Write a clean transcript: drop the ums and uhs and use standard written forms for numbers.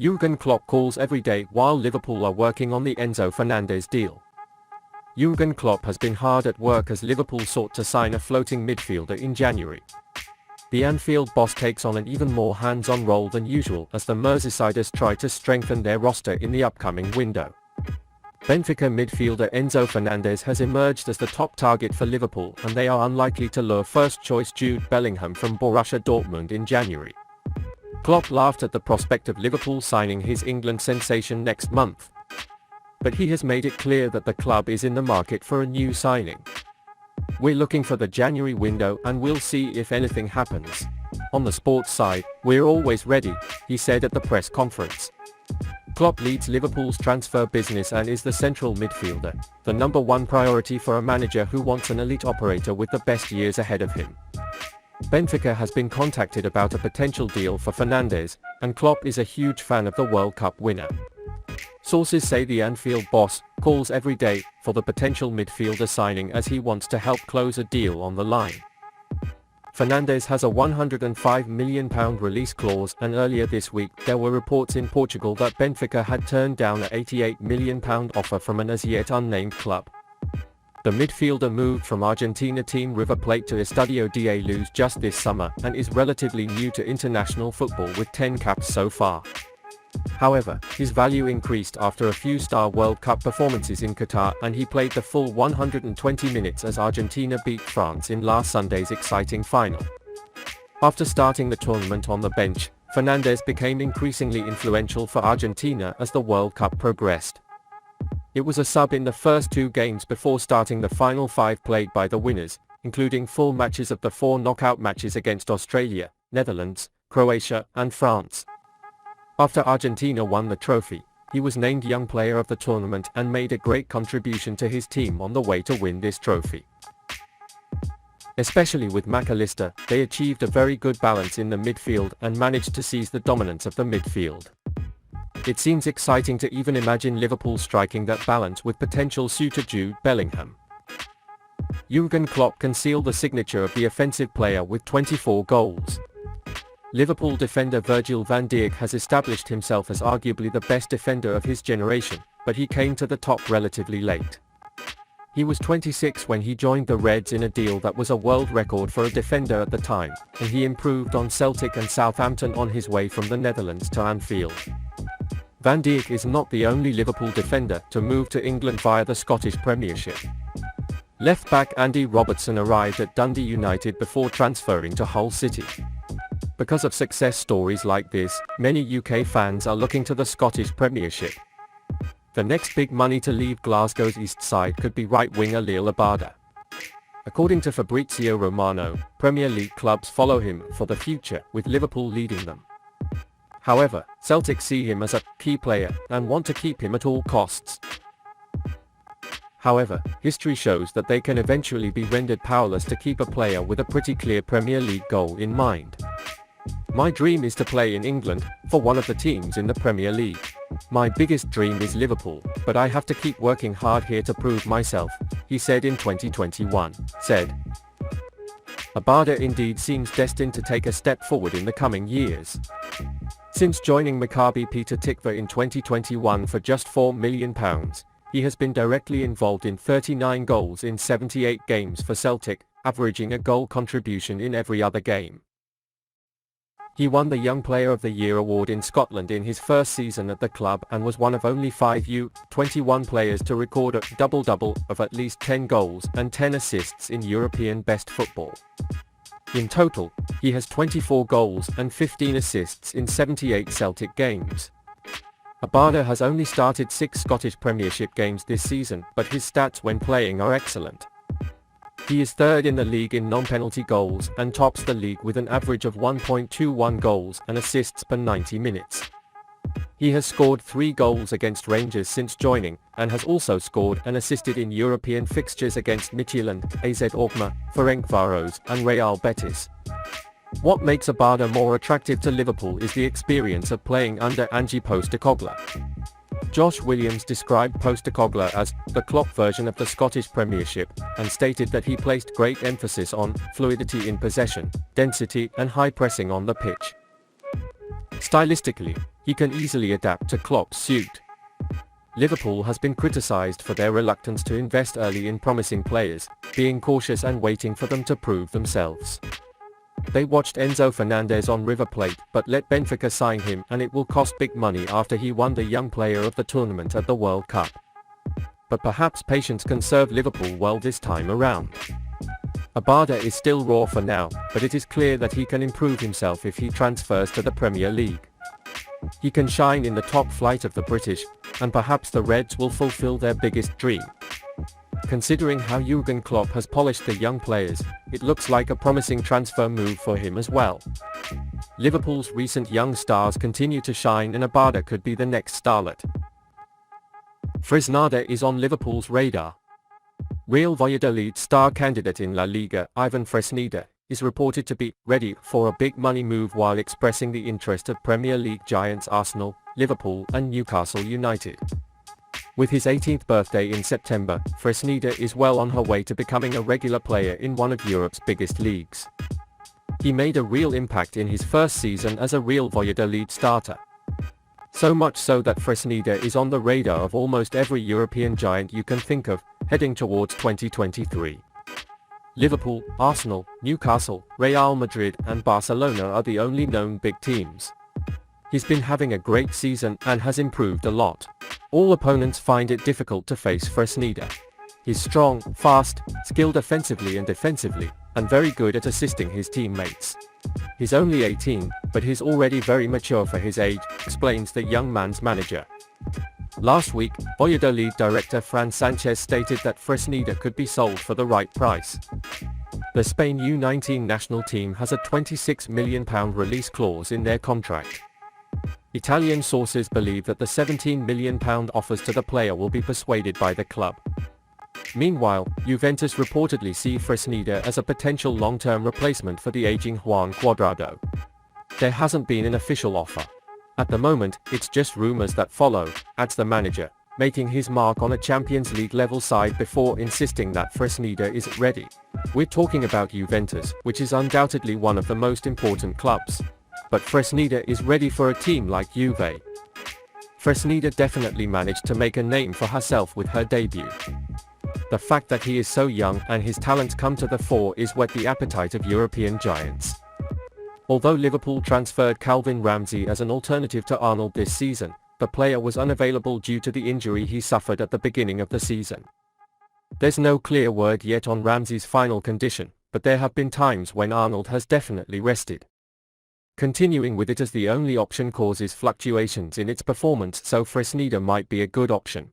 Jürgen Klopp calls every day while Liverpool are working on the Enzo Fernandez deal. Jürgen Klopp has been hard at work as Liverpool sought to sign a floating midfielder in January. The Anfield boss takes on an even more hands-on role than usual as the Merseysiders try to strengthen their roster in the upcoming window. Benfica midfielder Enzo Fernandez has emerged as the top target for Liverpool, and they are unlikely to lure first-choice Jude Bellingham from Borussia Dortmund in January. Klopp laughed at the prospect of Liverpool signing his England sensation next month. But he has made it clear that the club is in the market for a new signing. "We're looking for the January window and we'll see if anything happens. On the sports side, we're always ready," he said at the press conference. Klopp leads Liverpool's transfer business and is the central midfielder, the number one priority for a manager who wants an elite operator with the best years ahead of him. Benfica has been contacted about a potential deal for Fernandez, and Klopp is a huge fan of the World Cup winner. Sources say the Anfield boss calls every day for the potential midfielder signing as he wants to help close a deal on the line. Fernandez has a £105 million release clause, and earlier this week there were reports in Portugal that Benfica had turned down an £88 million offer from an as yet unnamed club. The midfielder moved from Argentina team River Plate to Estadio da Luz just this summer and is relatively new to international football with 10 caps so far. However, his value increased after a few star World Cup performances in Qatar, and he played the full 120 minutes as Argentina beat France in last Sunday's exciting final. After starting the tournament on the bench, Fernandez became increasingly influential for Argentina as the World Cup progressed. It was a sub in the first two games before starting the final five played by the winners, including full matches of the four knockout matches against Australia, Netherlands, Croatia, and France. After Argentina won the trophy, he was named Young Player of the tournament and made a great contribution to his team on the way to win this trophy. Especially with McAllister, they achieved a very good balance in the midfield and managed to seize the dominance of the midfield. It seems exciting to even imagine Liverpool striking that balance with potential suitor Jude Bellingham. Jürgen Klopp can seal the signature of the offensive player with 24 goals. Liverpool defender Virgil van Dijk has established himself as arguably the best defender of his generation, but he came to the top relatively late. He was 26 when he joined the Reds in a deal that was a world record for a defender at the time, and he improved on Celtic and Southampton on his way from the Netherlands to Anfield. Van Dijk is not the only Liverpool defender to move to England via the Scottish Premiership. Left-back Andy Robertson arrived at Dundee United before transferring to Hull City. Because of success stories like this, many UK fans are looking to the Scottish Premiership. The next big money to leave Glasgow's east side could be right winger Lille Abada. According to Fabrizio Romano, Premier League clubs follow him for the future, with Liverpool leading them. However, Celtic see him as a key player and want to keep him at all costs. However, history shows that they can eventually be rendered powerless to keep a player with a pretty clear Premier League goal in mind. "My dream is to play in England, for one of the teams in the Premier League. My biggest dream is Liverpool, but I have to keep working hard here to prove myself," he said in 2021. Abada indeed seems destined to take a step forward in the coming years. Since joining Maccabi Petah Tikva in 2021 for just £4 million, he has been directly involved in 39 goals in 78 games for Celtic, averaging a goal contribution in every other game. He won the Young Player of the Year award in Scotland in his first season at the club and was one of only 5 U21 players to record a double-double of at least 10 goals and 10 assists in European best football. In total, he has 24 goals and 15 assists in 78 Celtic games. Abada has only started 6 Scottish Premiership games this season, but his stats when playing are excellent. He is third in the league in non-penalty goals and tops the league with an average of 1.21 goals and assists per 90 minutes. He has scored 3 goals against Rangers since joining, and has also scored and assisted in European fixtures against Midtjylland, AZ Alkmaar, Ferencváros, and Real Betis. What makes Abada more attractive to Liverpool is the experience of playing under Ange Postecoglou. Josh Williams described Postecoglou as the Klopp version of the Scottish Premiership, and stated that he placed great emphasis on fluidity in possession, density and high pressing on the pitch. Stylistically, he can easily adapt to Klopp's suit. Liverpool has been criticised for their reluctance to invest early in promising players, being cautious and waiting for them to prove themselves. They watched Enzo Fernandez on River Plate but let Benfica sign him, and it will cost big money after he won the Young Player of the Tournament at the World Cup. But perhaps patience can serve Liverpool well this time around. Abada is still raw for now, but it is clear that he can improve himself if he transfers to the Premier League. He can shine in the top flight of the British, and perhaps the Reds will fulfill their biggest dream. Considering how Jürgen Klopp has polished the young players, it looks like a promising transfer move for him as well. Liverpool's recent young stars continue to shine, and Abada could be the next starlet. Fresneda is on Liverpool's radar. Real Valladolid star candidate in La Liga, Ivan Fresneda, is reported to be ready for a big money move while expressing the interest of Premier League giants Arsenal, Liverpool and Newcastle United. With his 18th birthday in September, Fresneda is well on her way to becoming a regular player in one of Europe's biggest leagues. He made a real impact in his first season as a Real Valladolid starter. So much so that Fresneda is on the radar of almost every European giant you can think of, heading towards 2023. Liverpool, Arsenal, Newcastle, Real Madrid and Barcelona are the only known big teams. He's been having a great season and has improved a lot. All opponents find it difficult to face Fresneda. He's strong, fast, skilled offensively and defensively, and very good at assisting his teammates. He's only 18, but he's already very mature for his age, explains the young man's manager. Last week, Valladolid director Fran Sanchez stated that Fresneda could be sold for the right price. The Spain U19 national team has a £26 million release clause in their contract. Italian sources believe that the £17 million offers to the player will be persuaded by the club. Meanwhile, Juventus reportedly see Fresneda as a potential long-term replacement for the aging Juan Cuadrado. There hasn't been an official offer. At the moment, it's just rumors that follow, adds the manager, making his mark on a Champions League level side before insisting that Fresneda is ready. We're talking about Juventus, which is undoubtedly one of the most important clubs. But Fresneda is ready for a team like Juve. Fresneda definitely managed to make a name for herself with her debut. The fact that he is so young and his talents come to the fore is whet the appetite of European giants. Although Liverpool transferred Calvin Ramsey as an alternative to Arnold this season, the player was unavailable due to the injury he suffered at the beginning of the season. There's no clear word yet on Ramsey's final condition, but there have been times when Arnold has definitely rested. Continuing with it as the only option causes fluctuations in its performance, so Fresneda might be a good option.